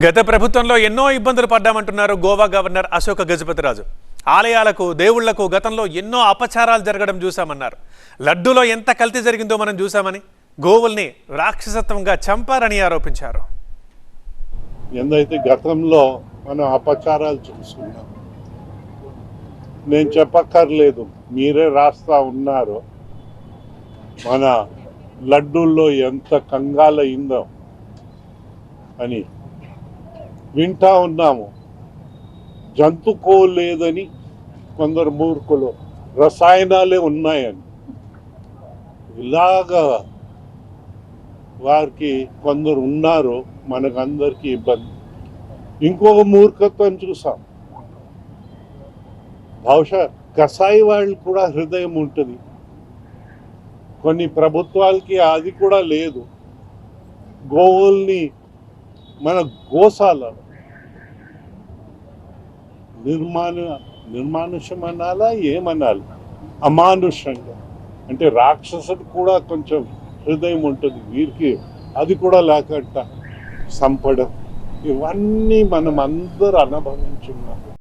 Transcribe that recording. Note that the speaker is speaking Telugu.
గత ప్రభుత్వంలో ఎన్నో ఇబ్బందులు పడ్డామంటున్నారు గోవా గవర్నర్ అశోక గజపతిరాజు. ఆలయాలకు దేవుళ్లకు గతంలో ఎన్నో అపచారాలు జరగడం చూసామన్నారు. లడ్డూలో ఎంత కల్తీ జరిగిందో మనం చూసామని, గోవుల్ని రాక్షసత్వంగా చంపారని ఆరోపించారు. ఎందైతే గతంలో మనం అపచారాలు చూస్తున్నాం, నేను చెప్పక్కర్లేదు, మీరే రాస్తా ఉన్నారు. మన లడ్డూల్లో ఎంత కంగాలయ్యిందో అని వింటా ఉన్నాము. జంతుకో లేదని కొందరు మూర్ఖులు, రసాయనాలే ఉన్నాయని ఇలాగా వారికి కొందరు ఉన్నారు. మనకందరికీ ఇబ్బంది. ఇంకొక మూర్ఖత్వం చూసాం. బహుశా కసాయి వాళ్ళు కూడా హృదయం ఉంటుంది, కొన్ని ప్రభుత్వాలకి అది కూడా లేదు. గోవుల్ని మన గోశాల నిర్మానుష్యం అనాలా, ఏమనాలి, అమానుషంగా, అంటే రాక్షసుడు కూడా కొంచెం హృదయం ఉంటుంది, వీరికి అది కూడా లేకుండా సంపడం, ఇవన్నీ మనం అందరూ అనుభవించున్నాం.